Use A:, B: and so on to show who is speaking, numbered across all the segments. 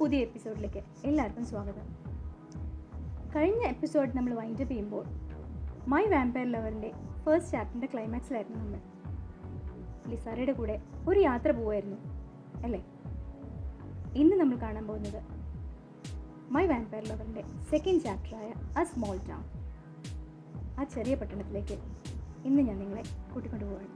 A: പുതിയ എപ്പിസോഡിലേക്ക് എല്ലാവർക്കും സ്വാഗതം. കഴിഞ്ഞ എപ്പിസോഡ് നമ്മൾ വൈൻഡപ്പ് ചെയ്യുമ്പോൾ മൈ വാമ്പയർ ലവറിൻ്റെ ഫസ്റ്റ് ചാപ്റ്ററിൻ്റെ ക്ലൈമാക്സിലായിരുന്നു നമ്മൾ. ലിസാറയുടെ കൂടെ ഒരു യാത്ര പോവായിരുന്നു അല്ലേ? ഇന്ന് നമ്മൾ കാണാൻ പോകുന്നത് മൈ വാമ്പയർ ലവറിൻ്റെ സെക്കൻഡ് ചാപ്റ്ററായ എ സ്മോൾ ടൗൺ. ആ ചെറിയ പട്ടണത്തിലേക്ക് ഇന്ന് ഞാൻ നിങ്ങളെ കൂട്ടിക്കൊണ്ടു പോവാണ്.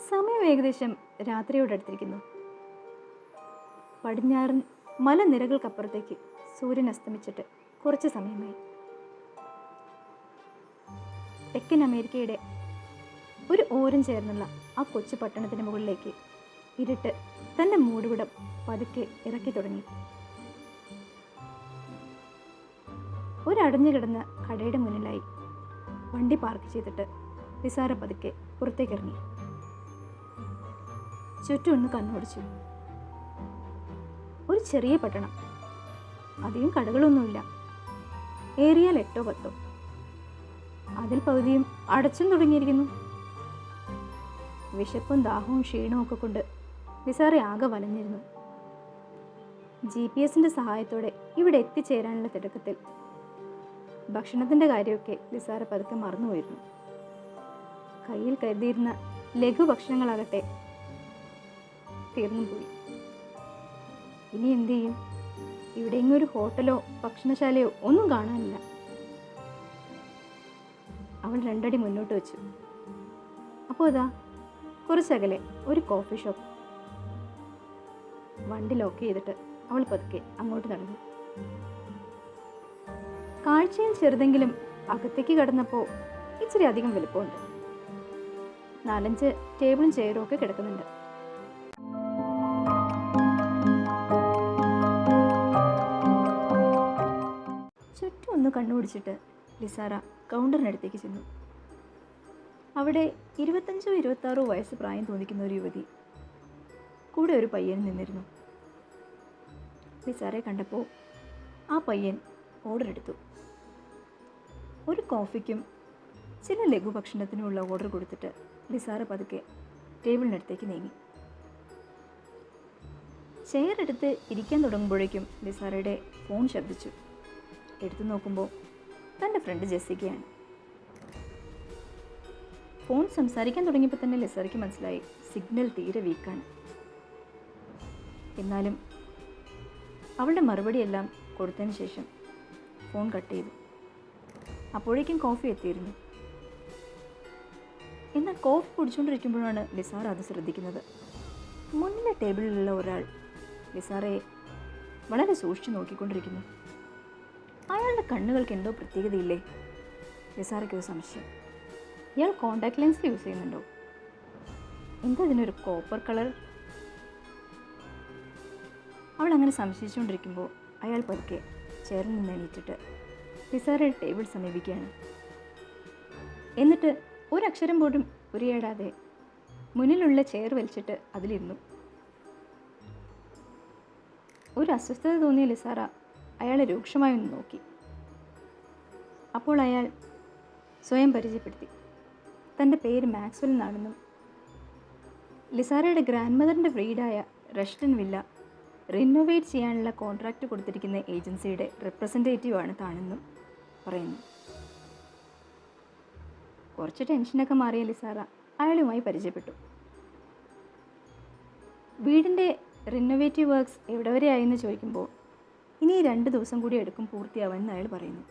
A: സമയം ഏകദേശം രാത്രിയോടടുത്തിരിക്കുന്നു. പടിഞ്ഞാറൻ മലനിരകൾക്കപ്പുറത്തേക്ക് സൂര്യൻ അസ്തമിച്ചിട്ട് കുറച്ച് സമയമായി. തെക്കൻ അമേരിക്കയുടെ ഒരു ഓരം ചേർന്നുള്ള ആ കൊച്ചു പട്ടണത്തിന് മുകളിലേക്ക് ഇരുട്ട് തൻ്റെ മൂടുവിടം പതുക്കെ ഇറക്കി തുടങ്ങി. ഒരടഞ്ഞു കിടന്ന കടയുടെ മുന്നിലായി വണ്ടി പാർക്ക് ചെയ്തിട്ട് ലിസാറ പതുക്കെ പുറത്തേക്കിറങ്ങി. ചുറ്റും ഒന്ന് കണ്ണോടിച്ചു. ഒരു ചെറിയ പട്ടണം, അധികം കടകളൊന്നുമില്ല. ഏറിയാൽ 8 or 10. അതിൽ പകുതിയും അടച്ചും തുടങ്ങിയിരിക്കുന്നു. വിശപ്പും ദാഹവും ക്ഷീണവും ഒക്കെ കൊണ്ട് ലിസാറ ആകെ വലഞ്ഞിരുന്നു. GPS സഹായത്തോടെ ഇവിടെ എത്തിച്ചേരാനുള്ള തിടുക്കത്തിൽ ഭക്ഷണത്തിൻ്റെ കാര്യമൊക്കെ ലിസാറ പതുക്കെ മറന്നുപോയിരുന്നു. കയ്യിൽ കരുതിയിരുന്ന ലഘുഭക്ഷണങ്ങളാകട്ടെ തീർന്നു പോയി. ഇനി എന്തു ചെയ്യും? ഇവിടെ ഇങ്ങൊരു ഹോട്ടലോ ഭക്ഷണശാലയോ ഒന്നും കാണാനില്ല. അവൾ 2 അടി മുന്നോട്ട് വെച്ചു. അപ്പോൾ അതാ കുറച്ചകലെ ഒരു കോഫി ഷോപ്പ്. വണ്ടി ലോക്ക് ചെയ്തിട്ട് അവൾ പതുക്കെ അങ്ങോട്ട് നടന്നു. കാഴ്ചയിൽ ചെറുതെങ്കിലും അകത്തേക്ക് കടന്നപ്പോൾ ഇച്ചിരി അധികം വലുപ്പമുണ്ട്. 4-5 ടേബിളും ചെയറും ഒക്കെ കിടക്കുന്നുണ്ട്. ചുറ്റും ഒന്ന് കണ്ണുപിടിച്ചിട്ട് ലിസാറ കൗണ്ടറിനടുത്തേക്ക് ചെന്നു. അവിടെ 25 or 26 വയസ്സ് പ്രായം തോന്നിക്കുന്ന ഒരു യുവതി കൂടെ ഒരു പയ്യൻ നിന്നിരുന്നു. ലിസാറയെ കണ്ടപ്പോൾ ആ പയ്യൻ ഓർഡർ എടുത്തു. ഒരു കോഫിക്കും ചില ലഘുഭക്ഷണത്തിനുമുള്ള ഓർഡർ കൊടുത്തിട്ട് ലിസാറ പതുക്കെ ടേബിളിനടുത്തേക്ക് നീങ്ങി. ചെയർ എടുത്ത് ഇരിക്കാൻ തുടങ്ങുമ്പോഴേക്കും ലിസാറയുടെ ഫോൺ ശബ്ദിച്ചു. എടുത്തു നോക്കുമ്പോൾ തൻ്റെ ഫ്രണ്ട് ജെസ്സിക്കയാണ്. ഫോൺ സംസാരിക്കാൻ തുടങ്ങിയപ്പോൾ തന്നെ ലിസാറയ്ക്ക് മനസ്സിലായി സിഗ്നൽ തീരെ വീക്കാണ്. എന്നാലും അവളുടെ മറുപടിയെല്ലാം കൊടുത്തതിന് ശേഷം ഫോൺ കട്ട് ചെയ്തു. അപ്പോഴേക്കും കോഫി എത്തിയിരുന്നു. എന്നാൽ കോഫി കുടിച്ചുകൊണ്ടിരിക്കുമ്പോഴാണ് ലിസാറ അത് ശ്രദ്ധിക്കുന്നത്. മുന്നിലെ ടേബിളിലുള്ള ഒരാൾ ലിസാറയെ വളരെ സൂക്ഷിച്ചു നോക്കിക്കൊണ്ടിരിക്കുന്നു. അയാളുടെ കണ്ണുകൾക്ക് എന്തോ പ്രത്യേകതയില്ലേ? ലിസാറയ്ക്ക് ഒരു സംശയം. ഇയാൾ കോണ്ടാക്ട് ലെൻസ് യൂസ് ചെയ്യുന്നുണ്ടോ? എന്താ ഇതിനൊരു കോപ്പർ കളർ? അവൾ അങ്ങനെ സംശയിച്ചുകൊണ്ടിരിക്കുമ്പോൾ അയാൾ പതുക്കെ ചെയറിൽ നിന്ന് എണീറ്റിട്ട് ലിസാറയുടെ ടേബിൾ സമീപിക്കുകയാണ്. എന്നിട്ട് ഒരക്ഷരം പോലും ഉരിയാടാതെ മുന്നിലുള്ള ചെയർ വലിച്ചിട്ട് അതിലിരുന്നു. ഒരു അസ്വസ്ഥത തോന്നിയ ലിസാറ അയാളെ രൂക്ഷമായി ഒന്ന് നോക്കി. അപ്പോൾ അയാൾ സ്വയം പരിചയപ്പെടുത്തി. തൻ്റെ പേര് മാക്സ്വെൽ എന്നാണെന്നും ലിസാറയുടെ ഗ്രാൻഡ് മദറിൻ്റെ ബ്രീഡായ റഷ്ടൺ വില്ല റിനോവേറ്റ് ചെയ്യാനുള്ള കോൺട്രാക്റ്റ് കൊടുത്തിരിക്കുന്ന ഏജൻസിയുടെ റെപ്രസെൻറ്റേറ്റീവാണ് താനെന്നും പറയുന്നു. കുറച്ച് ടെൻഷനൊക്കെ മാറിയ ലിസാറ അയാളുമായി പരിചയപ്പെട്ടു. വീടിൻ്റെ റിനോവേറ്റീവ് വർക്ക്സ് എവിടെ വരെയായെന്ന് ചോദിക്കുമ്പോൾ ഇനി 2 ദിവസം കൂടി എടുക്കും പൂർത്തിയാവാമെന്ന് അയാൾ പറയുന്നു.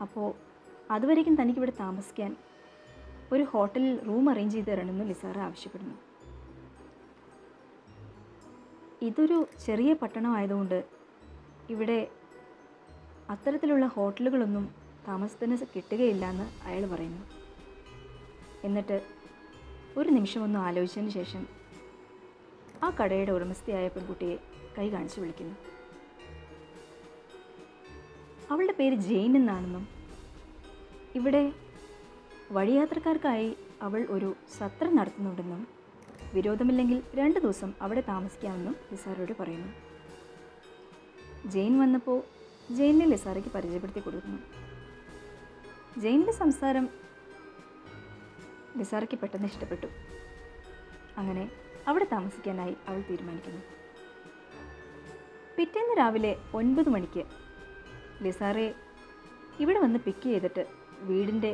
A: അപ്പോൾ അതുവരേക്കും തനിക്കിവിടെ താമസിക്കാൻ ഒരു ഹോട്ടലിൽ റൂം അറേഞ്ച് ചെയ്ത് തരണമെന്ന് ലിസാറ ആവശ്യപ്പെടുന്നു. ഇതൊരു ചെറിയ പട്ടണമായതുകൊണ്ട് ഇവിടെ അത്തരത്തിലുള്ള ഹോട്ടലുകളൊന്നും താമസത്തിന് കിട്ടുകയില്ല എന്ന് അയാൾ പറയുന്നു. എന്നിട്ട് ഒരു നിമിഷമൊന്നും ആലോചിച്ചതിന് ശേഷം ആ കടയുടെ ഉടമസ്ഥയായ പെൺകുട്ടിയെ കൈ കാണിച്ച് വിളിക്കുന്നു. അവളുടെ പേര് ജെയിൻ എന്നാണെന്നും ഇവിടെ വഴിയാത്രക്കാർക്കായി അവൾ ഒരു സത്രം നടത്തുന്നുണ്ടെന്നും വിരോധമില്ലെങ്കിൽ 2 ദിവസം അവിടെ താമസിക്കാമെന്നും ലിസാറയോട് പറയുന്നു. ജെയിൻ വന്നപ്പോൾ ജെയിനെ ലിസാറയ്ക്ക് പരിചയപ്പെടുത്തി കൊടുക്കുന്നു. ജെയിനിൻ്റെ സംസാരം ലിസാറയ്ക്ക് പെട്ടെന്ന് ഇഷ്ടപ്പെട്ടു. അങ്ങനെ അവിടെ താമസിക്കാനായി അവൾ തീരുമാനിക്കുന്നു. പിറ്റേന്ന് രാവിലെ 9 മണിക്ക് ലിസാറയെ ഇവിടെ വന്ന് പിക്ക് ചെയ്തിട്ട് വീടിൻ്റെ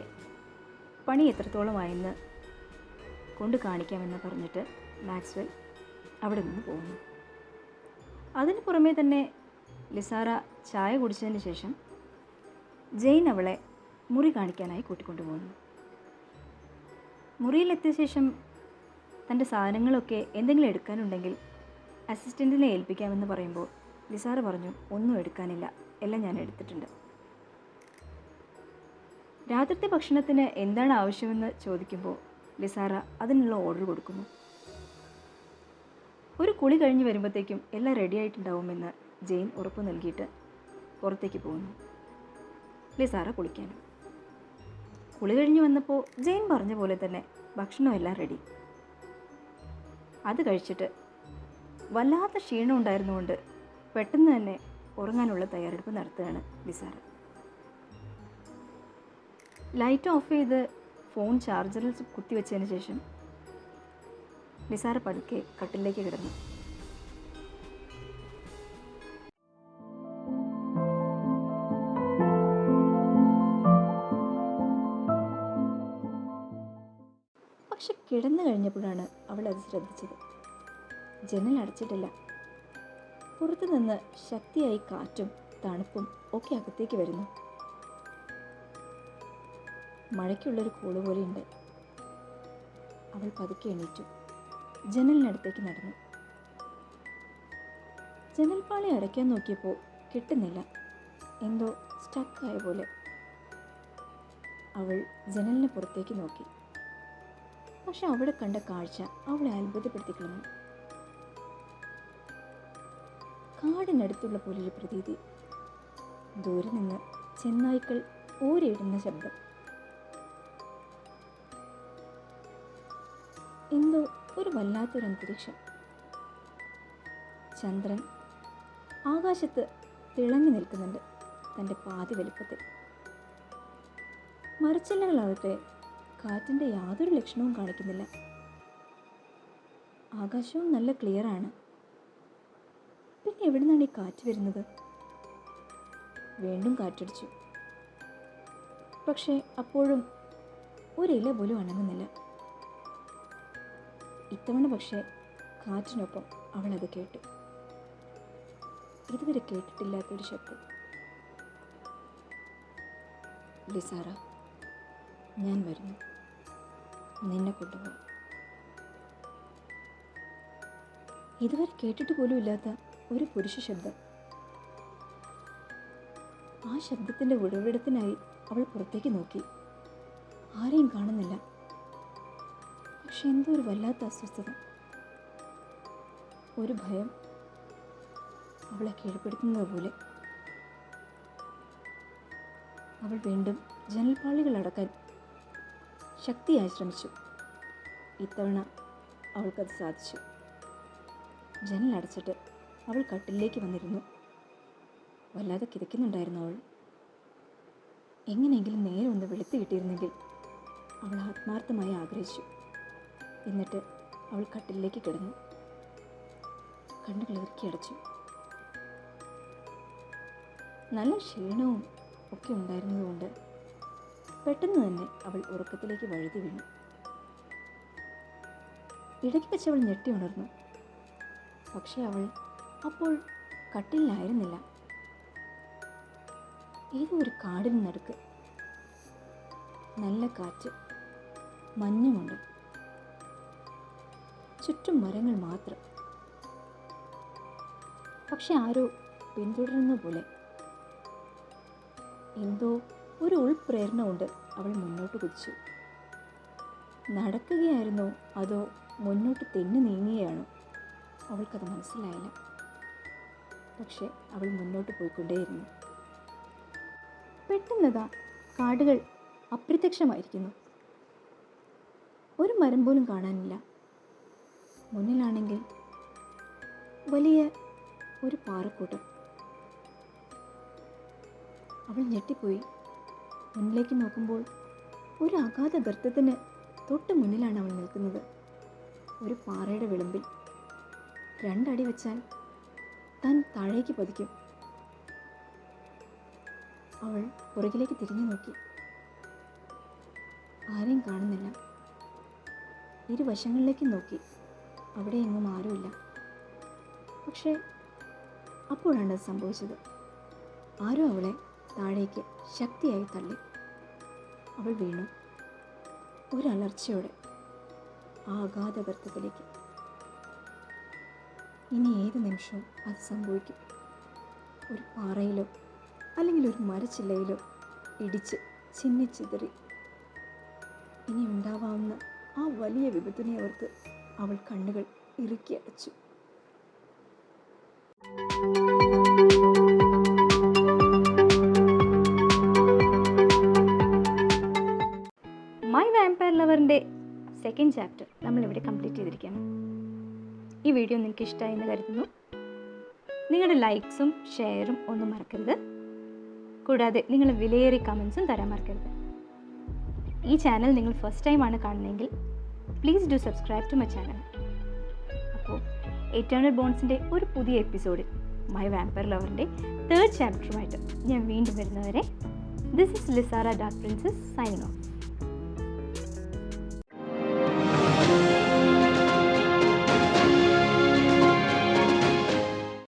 A: പണി എത്രത്തോളമായെന്ന് കൊണ്ട് കാണിക്കാമെന്ന് പറഞ്ഞിട്ട് മാക്സ്വെൽ അവിടെ നിന്ന് പോകുന്നു. അതിന് പുറമേ തന്നെ ലിസാറ ചായ കുടിച്ചതിന് ശേഷം ജെയിൻ അവളെ മുറി കാണിക്കാനായി കൂട്ടിക്കൊണ്ടുപോകുന്നു. മുറിയിലെത്തിയ ശേഷം തൻ്റെ സാധനങ്ങളൊക്കെ എന്തെങ്കിലും എടുക്കാനുണ്ടെങ്കിൽ അസിസ്റ്റൻറ്റിനെ ഏൽപ്പിക്കാമെന്ന് പറയുമ്പോൾ ലിസാറ പറഞ്ഞു, ഒന്നും എടുക്കാനില്ല, എല്ലാം ഞാൻ എടുത്തിട്ടുണ്ട്. രാത്രിത്തെ ഭക്ഷണത്തിന് എന്താണ് ആവശ്യമെന്ന് ചോദിക്കുമ്പോൾ ലിസാറ അതിനുള്ള ഓർഡർ കൊടുക്കുന്നു. ഒരു കുളി കഴിഞ്ഞ് വരുമ്പോഴത്തേക്കും എല്ലാം റെഡി ആയിട്ടുണ്ടാവുമെന്ന് ജെയിൻ ഉറപ്പ് നൽകിയിട്ട് പുറത്തേക്ക് പോകുന്നു. ലിസാറ കുളിക്കാനും. കുളി കഴിഞ്ഞ് വന്നപ്പോൾ ജെയിൻ പറഞ്ഞ പോലെ തന്നെ ഭക്ഷണമെല്ലാം റെഡി. അത് കഴിച്ചിട്ട് വല്ലാത്ത ക്ഷീണം ഉണ്ടായിരുന്നുകൊണ്ട് പെട്ടെന്ന് തന്നെ ഉറങ്ങാനുള്ള തയ്യാറെടുപ്പ് നടത്തുകയാണ് ലിസാറ. ലൈറ്റ് ഓഫ് ചെയ്ത് ഫോൺ ചാർജറിൽ കുത്തിവെച്ചതിന് ശേഷം ലിസാറ പതുക്കെ കട്ടിലേക്ക് കിടന്നു. പക്ഷെ കിടന്നു കഴിഞ്ഞപ്പോഴാണ് അവൾ അത് ശ്രദ്ധിച്ചത്. ജനൽ അടച്ചിട്ടില്ല. പുറത്തു നിന്ന് ശക്തിയായി കാറ്റും തണുപ്പും ഒക്കെ അകത്തേക്ക് വരുന്നു. മഴയ്ക്കുള്ളൊരു കോള് പോലെയുണ്ട്. അവൾ പതുക്കെ എണീറ്റു ജനലിനടുത്തേക്ക് നടന്നു. ജനൽപ്പാളി അടയ്ക്കാൻ നോക്കിയപ്പോൾ കിട്ടുന്നില്ല. എന്തോ സ്റ്റക്കായ പോലെ. അവൾ ജനലിന് പുറത്തേക്ക് നോക്കി. പക്ഷെ അവിടെ കണ്ട കാഴ്ച അവളെ അത്ഭുതപ്പെടുത്തിക്കളഞ്ഞു. കാടിനടുത്തുള്ള പോലൊരു പ്രതീതി. ദൂരെ നിന്ന് ചെന്നായ്ക്കൾ ഓരിയിടുന്ന ശബ്ദം. എന്തോ ഒരു വല്ലാത്തൊരു അന്തരീക്ഷം. ചന്ദ്രൻ ആകാശത്ത് തിളങ്ങി നിൽക്കുന്നുണ്ട് തൻ്റെ പാതി വലിപ്പത്തിൽ. മരച്ചില്ലകളാകട്ടെ കാറ്റിൻ്റെ യാതൊരു ലക്ഷണവും കാണിക്കുന്നില്ല. ആകാശവും നല്ല ക്ലിയറാണ്. പിന്നെ എവിടെ നിന്നാണ് ഈ കാറ്റ് വരുന്നത്? വീണ്ടും കാറ്റടിച്ചു. പക്ഷേ അപ്പോഴും ഒരില പോലും അനങ്ങുന്നില്ല. ഇത്തവണ പക്ഷേ കാറ്റിനൊപ്പം അവളത് കേട്ടു. ഇതുവരെ കേട്ടിട്ടില്ലാത്തൊരു ശബ്ദം. ലിസാറ, ഞാൻ വരുന്നു, നിന്നെ കൊണ്ടുപോകും. ഇതുവരെ കേട്ടിട്ട് പോലും ഇല്ലാത്ത ഒരു പുരുഷ ശബ്ദം. ആ ശബ്ദത്തിൻ്റെ ഉറവിടത്തിനായി അവൾ പുറത്തേക്ക് നോക്കി. ആരെയും കാണുന്നില്ല. പക്ഷെ എന്തോ ഒരു വല്ലാത്ത അസ്വസ്ഥത, ഒരു ഭയം അവളെ കീഴ്പ്പെടുത്തുന്നത് പോലെ. അവൾ വീണ്ടും ജനൽപ്പാളികൾ അടക്കാൻ ശക്തിയായി ശ്രമിച്ചു. ഇത്തവണ അവൾക്കത് സാധിച്ചു. ജനലടച്ചിട്ട് അവൾ കട്ടിലേക്ക് വന്നിരുന്നു. വല്ലാതെ കിതയ്ക്കുന്നുണ്ടായിരുന്നു അവൾ. എങ്ങനെയെങ്കിലും നേരെ ഒന്ന് വെളുത്ത് കിട്ടിയിരുന്നെങ്കിൽ അവൾ ആത്മാർത്ഥമായി ആഗ്രഹിച്ചു. എന്നിട്ട് അവൾ കട്ടിലേക്ക് കിടന്നു. കണ്ണുകൾ ഇറുക്കി അടച്ചു. നല്ല ക്ഷീണവും ഒക്കെ ഉണ്ടായിരുന്നതുകൊണ്ട് പെട്ടെന്ന് തന്നെ അവൾ ഉറക്കത്തിലേക്ക് വഴുതി വീണു. ഇടയ്ക്ക് വെച്ച് അവൾ ഞെട്ടി ഉണർന്നു. പക്ഷേ അവൾ അപ്പോൾ കട്ടിലായിരുന്നില്ല. ഏതോ ഒരു കാടിന് നടുക്ക്. നല്ല കാറ്റ്, മഞ്ഞുമുണ്ട്. ചുറ്റും മരങ്ങൾ മാത്രം. പക്ഷെ ആരോ പിന്തുടരുന്ന പോലെ. എന്തോ ഒരു ഉൾപ്രേരണ കൊണ്ട് അവൾ മുന്നോട്ട് കുതിച്ചു. നടക്കുകയായിരുന്നോ അതോ മുന്നോട്ട് തെന്നി നീങ്ങുകയാണോ? അവൾക്കത് മനസ്സിലായില്ല. പക്ഷെ അവൾ മുന്നോട്ട് പോയിക്കൊണ്ടേയിരുന്നു. പെട്ടെന്നതാ കാടുകൾ അപ്രത്യക്ഷമായിരിക്കുന്നു. ഒരു മരം പോലും കാണാനില്ല. മുന്നിലാണെങ്കിൽ വലിയ ഒരു പാറക്കൂട്ടം. അവൾ ഞെട്ടിപ്പോയി.
B: മുന്നിലേക്ക് നോക്കുമ്പോൾ ഒരു അഗാധ ഗർത്തത്തിന് തൊട്ട് മുന്നിലാണ് അവൾ നിൽക്കുന്നത്. ഒരു പാറയുടെ വിളിമ്പിൽ 2 അടി വെച്ചാൽ താൻ താഴേക്ക് പതിക്കും. അവൾ പുറകിലേക്ക് തിരിഞ്ഞു നോക്കി. ആരെയും കാണുന്നില്ല. ഇരുവശങ്ങളിലേക്കും നോക്കി. അവിടെ എങ്ങും ആരുമില്ല. പക്ഷേ അപ്പോഴാണ് അത് സംഭവിച്ചത്. ആരോ അവളെ താഴേക്ക് ശക്തിയായി തള്ളി. അവൾ വീണു. ഒരലർച്ചയോടെ ആ അഗാധഗർത്തത്തിലേക്ക്. ഇനി ഏത് നിമിഷവും അത് സംഭവിക്കും. ഒരു പാറയിലോ അല്ലെങ്കിൽ ഒരു മരച്ചില്ലയിലോ ഇടിച്ച് ചിന്നിച്ചിതറി. ഇനി ഉണ്ടാവാവുന്ന ആ വലിയ വിപത്തിനെ ഓർത്ത് അവൾ കണ്ണുകൾ ഇറുക്കി അടച്ചു.
A: മൈ വാമ്പയർ ലവറിൻ്റെ സെക്കൻഡ് ചാപ്റ്റർ നമ്മളിവിടെ കംപ്ലീറ്റ് ചെയ്തിരിക്കുകയാണ്. ഈ വീഡിയോ നിങ്ങൾക്ക് ഇഷ്ടമായി എന്ന് കരുതുന്നു. നിങ്ങളുടെ ലൈക്സും ഷെയറും ഒന്നും മറക്കരുത്. കൂടാതെ നിങ്ങൾ വിലയേറിയ കമൻസും തരാൻ മറക്കരുത്. ഈ ചാനൽ നിങ്ങൾ ഫസ്റ്റ് ടൈമാണ് കാണുന്നതെങ്കിൽ please do subscribe to my channel. അപ്പോൾ എറ്റേണൽ ബോൺസിൻ്റെ ഒരു പുതിയ എപ്പിസോഡിൽ മൈ വാമ്പയർ ലവറിൻ്റെ 3rd ചാപ്റ്ററുമായിട്ട് ഞാൻ വീണ്ടും വരുന്നവരെ this is Lisara dark princess signing of.